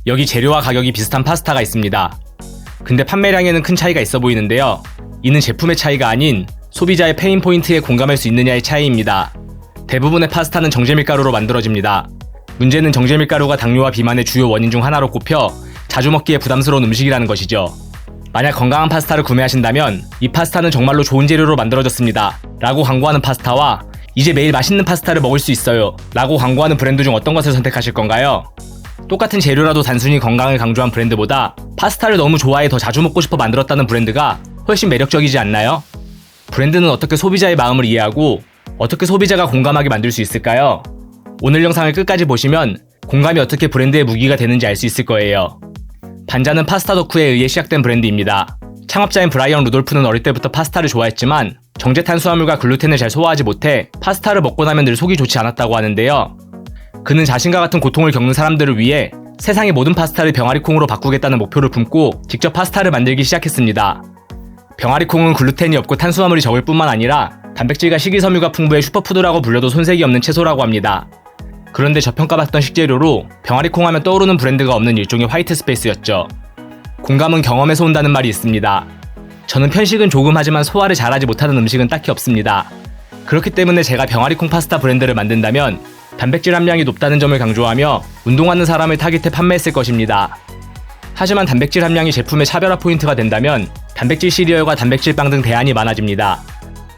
여기 재료와 가격이 비슷한 파스타가 있습니다. 근데 판매량에는 큰 차이가 있어 보이는데요. 이는 제품의 차이가 아닌 소비자의 페인 포인트에 공감할 수 있느냐의 차이입니다. 대부분의 파스타는 정제밀가루로 만들어집니다. 문제는 정제밀가루가 당뇨와 비만의 주요 원인 중 하나로 꼽혀 자주 먹기에 부담스러운 음식이라는 것이죠. 만약 건강한 파스타를 구매하신다면 이 파스타는 정말로 좋은 재료로 만들어졌습니다 라고 광고하는 파스타와 이제 매일 맛있는 파스타를 먹을 수 있어요 라고 광고하는 브랜드 중 어떤 것을 선택하실 건가요? 똑같은 재료라도 단순히 건강을 강조한 브랜드보다 파스타를 너무 좋아해 더 자주 먹고 싶어 만들었다는 브랜드가 훨씬 매력적이지 않나요? 브랜드는 어떻게 소비자의 마음을 이해하고 어떻게 소비자가 공감하게 만들 수 있을까요? 오늘 영상을 끝까지 보시면 공감이 어떻게 브랜드의 무기가 되는지 알 수 있을 거예요. 반자는 파스타 덕후에 의해 시작된 브랜드입니다. 창업자인 브라이언 루돌프는 어릴 때부터 파스타를 좋아했지만 정제 탄수화물과 글루텐을 잘 소화하지 못해 파스타를 먹고 나면 늘 속이 좋지 않았다고 하는데요. 그는 자신과 같은 고통을 겪는 사람들을 위해 세상의 모든 파스타를 병아리콩으로 바꾸겠다는 목표를 품고 직접 파스타를 만들기 시작했습니다. 병아리콩은 글루텐이 없고 탄수화물이 적을 뿐만 아니라 단백질과 식이섬유가 풍부해 슈퍼푸드라고 불려도 손색이 없는 채소라고 합니다. 그런데 저평가받던 식재료로 병아리콩 하면 떠오르는 브랜드가 없는 일종의 화이트 스페이스였죠. 공감은 경험에서 온다는 말이 있습니다. 저는 편식은 조금 하지만 소화를 잘하지 못하는 음식은 딱히 없습니다. 그렇기 때문에 제가 병아리콩 파스타 브랜드를 만든다면 단백질 함량이 높다는 점을 강조하며 운동하는 사람을 타깃해 판매했을 것입니다. 하지만 단백질 함량이 제품의 차별화 포인트가 된다면 단백질 시리얼과 단백질 빵 등 대안이 많아집니다.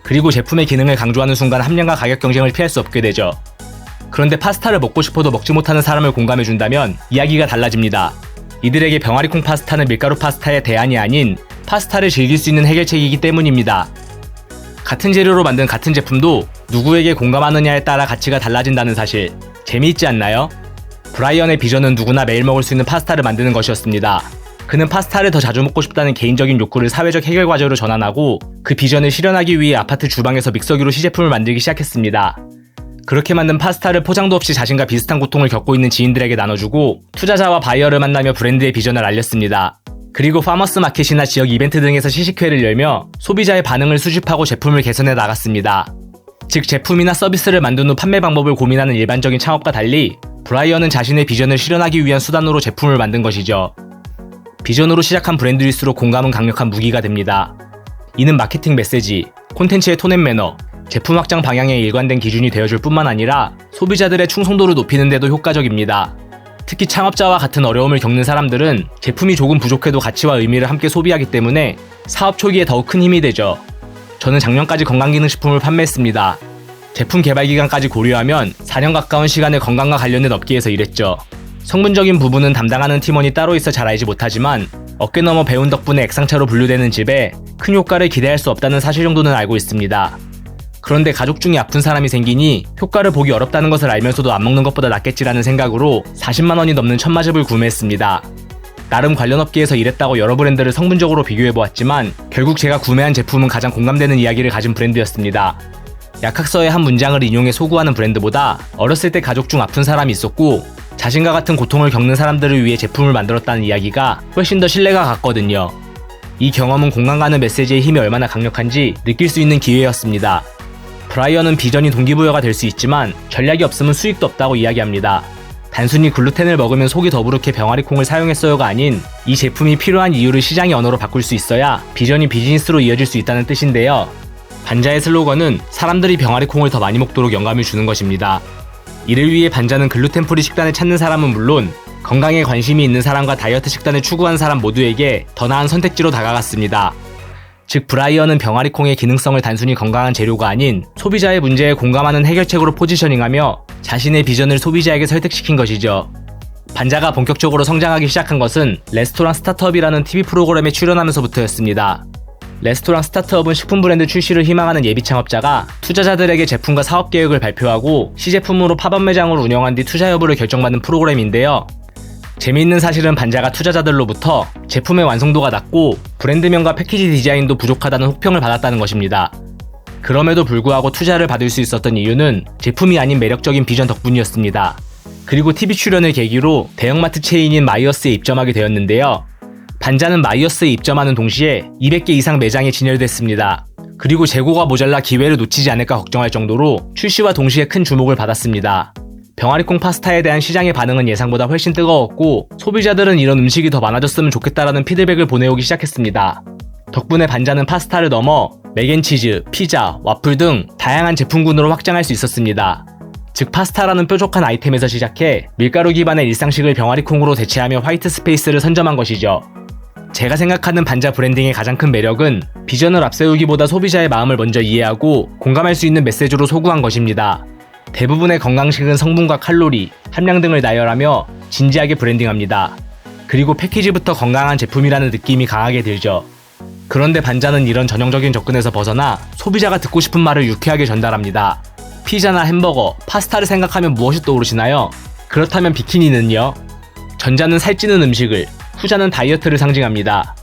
그리고 제품의 기능을 강조하는 순간 함량과 가격 경쟁을 피할 수 없게 되죠. 그런데 파스타를 먹고 싶어도 먹지 못하는 사람을 공감해준다면 이야기가 달라집니다. 이들에게 병아리콩 파스타는 밀가루 파스타의 대안이 아닌 파스타를 즐길 수 있는 해결책이기 때문입니다. 같은 재료로 만든 같은 제품도 누구에게 공감하느냐에 따라 가치가 달라진다는 사실, 재미있지 않나요? 브라이언의 비전은 누구나 매일 먹을 수 있는 파스타를 만드는 것이었습니다. 그는 파스타를 더 자주 먹고 싶다는 개인적인 욕구를 사회적 해결 과제로 전환하고 그 비전을 실현하기 위해 아파트 주방에서 믹서기로 시제품을 만들기 시작했습니다. 그렇게 만든 파스타를 포장도 없이 자신과 비슷한 고통을 겪고 있는 지인들에게 나눠주고 투자자와 바이어를 만나며 브랜드의 비전을 알렸습니다. 그리고 파머스 마켓이나 지역 이벤트 등에서 시식회를 열며 소비자의 반응을 수집하고 제품을 개선해 나갔습니다. 즉 제품이나 서비스를 만든 후 판매 방법을 고민하는 일반적인 창업과 달리 브라이언은 자신의 비전을 실현하기 위한 수단으로 제품을 만든 것이죠. 비전으로 시작한 브랜드일수록 공감은 강력한 무기가 됩니다. 이는 마케팅 메시지, 콘텐츠의 톤 앤 매너, 제품 확장 방향의 일관된 기준이 되어줄 뿐만 아니라 소비자들의 충성도를 높이는 데도 효과적입니다. 특히 창업자와 같은 어려움을 겪는 사람들은 제품이 조금 부족해도 가치와 의미를 함께 소비하기 때문에 사업 초기에 더욱 큰 힘이 되죠. 저는 작년까지 건강기능식품을 판매했습니다. 제품 개발 기간까지 고려하면 4년 가까운 시간을 건강과 관련된 업계에서 일했죠. 성분적인 부분은 담당하는 팀원이 따로 있어 잘 알지 못하지만 어깨 너머 배운 덕분에 액상차로 분류되는 집에 큰 효과를 기대할 수 없다는 사실 정도는 알고 있습니다. 그런데 가족 중에 아픈 사람이 생기니 효과를 보기 어렵다는 것을 알면서도 안 먹는 것보다 낫겠지라는 생각으로 40만 원이 넘는 천마즙을 구매했습니다. 나름 관련 업계에서 일했다고 여러 브랜드를 성분적으로 비교해보았지만 결국 제가 구매한 제품은 가장 공감되는 이야기를 가진 브랜드였습니다. 약학서의 한 문장을 인용해 소구하는 브랜드보다 어렸을 때 가족 중 아픈 사람이 있었고 자신과 같은 고통을 겪는 사람들을 위해 제품을 만들었다는 이야기가 훨씬 더 신뢰가 갔거든요. 이 경험은 공감 가는 메시지의 힘이 얼마나 강력한지 느낄 수 있는 기회였습니다. 브라이언은 비전이 동기부여가 될 수 있지만 전략이 없으면 수익도 없다고 이야기합니다. 단순히 글루텐을 먹으면 속이 더부룩해 병아리콩을 사용했어요가 아닌 이 제품이 필요한 이유를 시장의 언어로 바꿀 수 있어야 비전이 비즈니스로 이어질 수 있다는 뜻인데요. 반자의 슬로건은 사람들이 병아리콩을 더 많이 먹도록 영감을 주는 것입니다. 이를 위해 반자는 글루텐 프리 식단을 찾는 사람은 물론 건강에 관심이 있는 사람과 다이어트 식단을 추구한 사람 모두에게 더 나은 선택지로 다가갔습니다. 즉 브라이언은 병아리콩의 기능성을 단순히 건강한 재료가 아닌 소비자의 문제에 공감하는 해결책으로 포지셔닝하며 자신의 비전을 소비자에게 설득시킨 것이죠. 반자가 본격적으로 성장하기 시작한 것은 레스토랑 스타트업이라는 TV 프로그램에 출연하면서부터였습니다. 레스토랑 스타트업은 식품 브랜드 출시를 희망하는 예비 창업자가 투자자들에게 제품과 사업 계획을 발표하고 시제품으로 팝업 매장을 운영한 뒤 투자 여부를 결정받는 프로그램인데요. 재미있는 사실은 반자가 투자자들로부터 제품의 완성도가 낮고 브랜드명과 패키지 디자인도 부족하다는 혹평을 받았다는 것입니다. 그럼에도 불구하고 투자를 받을 수 있었던 이유는 제품이 아닌 매력적인 비전 덕분이었습니다. 그리고 TV 출연을 계기로 대형마트 체인인 마이어스에 입점하게 되었는데요. 반자는 마이어스에 입점하는 동시에 200개 이상 매장에 진열됐습니다. 그리고 재고가 모자라 기회를 놓치지 않을까 걱정할 정도로 출시와 동시에 큰 주목을 받았습니다. 병아리콩 파스타에 대한 시장의 반응은 예상보다 훨씬 뜨거웠고 소비자들은 이런 음식이 더 많아졌으면 좋겠다라는 피드백을 보내오기 시작했습니다. 덕분에 반자는 파스타를 넘어 맥앤치즈, 피자, 와플 등 다양한 제품군으로 확장할 수 있었습니다. 즉 파스타라는 뾰족한 아이템에서 시작해 밀가루 기반의 일상식을 병아리콩으로 대체하며 화이트 스페이스를 선점한 것이죠. 제가 생각하는 반자 브랜딩의 가장 큰 매력은 비전을 앞세우기보다 소비자의 마음을 먼저 이해하고 공감할 수 있는 메시지로 소구한 것입니다. 대부분의 건강식은 성분과 칼로리, 함량 등을 나열하며 진지하게 브랜딩합니다. 그리고 패키지부터 건강한 제품이라는 느낌이 강하게 들죠. 그런데 반자는 이런 전형적인 접근에서 벗어나 소비자가 듣고 싶은 말을 유쾌하게 전달합니다. 피자나 햄버거, 파스타를 생각하면 무엇이 떠오르시나요? 그렇다면 비키니는요? 전자는 살찌는 음식을, 후자는 다이어트를 상징합니다.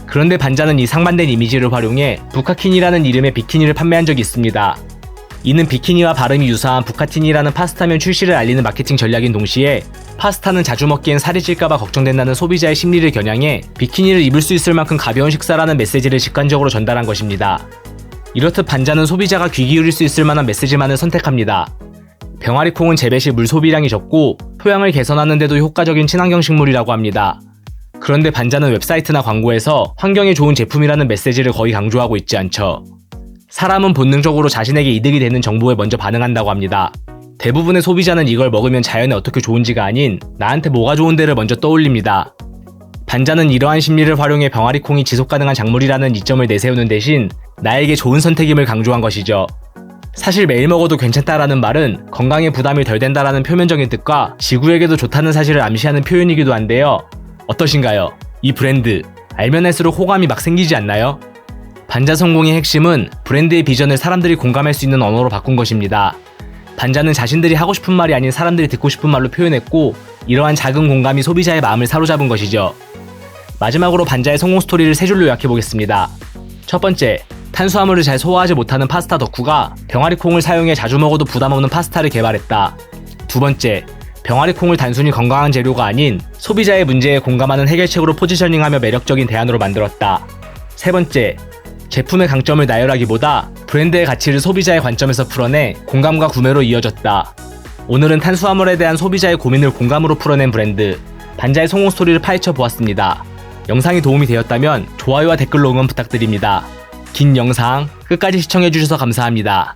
그런데 반자는 이 상반된 이미지를 활용해 부카키니라는 이름의 비키니를 판매한 적이 있습니다. 이는 비키니와 발음이 유사한 부카티니라는 파스타면 출시를 알리는 마케팅 전략인 동시에 파스타는 자주 먹기엔 살이 찔까봐 걱정된다는 소비자의 심리를 겨냥해 비키니를 입을 수 있을 만큼 가벼운 식사라는 메시지를 직관적으로 전달한 것입니다. 이렇듯 반자는 소비자가 귀 기울일 수 있을 만한 메시지만을 선택합니다. 병아리콩은 재배 시 물 소비량이 적고 토양을 개선하는 데도 효과적인 친환경 식물이라고 합니다. 그런데 반자는 웹사이트나 광고에서 환경에 좋은 제품이라는 메시지를 거의 강조하고 있지 않죠. 사람은 본능적으로 자신에게 이득이 되는 정보에 먼저 반응한다고 합니다. 대부분의 소비자는 이걸 먹으면 자연에 어떻게 좋은지가 아닌 나한테 뭐가 좋은데를 먼저 떠올립니다. 반자는 이러한 심리를 활용해 병아리콩이 지속가능한 작물이라는 이점을 내세우는 대신 나에게 좋은 선택임을 강조한 것이죠. 사실 매일 먹어도 괜찮다라는 말은 건강에 부담이 덜 된다라는 표면적인 뜻과 지구에게도 좋다는 사실을 암시하는 표현이기도 한데요. 어떠신가요? 이 브랜드 알면 할수록 호감이 막 생기지 않나요? 반자 성공의 핵심은 브랜드의 비전을 사람들이 공감할 수 있는 언어로 바꾼 것입니다. 반자는 자신들이 하고 싶은 말이 아닌 사람들이 듣고 싶은 말로 표현했고 이러한 작은 공감이 소비자의 마음을 사로잡은 것이죠. 마지막으로 반자의 성공 스토리를 세 줄로 요약해보겠습니다. 첫 번째, 탄수화물을 잘 소화하지 못하는 파스타 덕후가 병아리콩을 사용해 자주 먹어도 부담 없는 파스타를 개발했다. 두 번째, 병아리콩을 단순히 건강한 재료가 아닌 소비자의 문제에 공감하는 해결책으로 포지셔닝하며 매력적인 대안으로 만들었다. 세 번째, 제품의 강점을 나열하기보다 브랜드의 가치를 소비자의 관점에서 풀어내 공감과 구매로 이어졌다. 오늘은 탄수화물에 대한 소비자의 고민을 공감으로 풀어낸 브랜드 반자의 성공 스토리를 파헤쳐 보았습니다. 영상이 도움이 되었다면 좋아요와 댓글로 응원 부탁드립니다. 긴 영상 끝까지 시청해주셔서 감사합니다.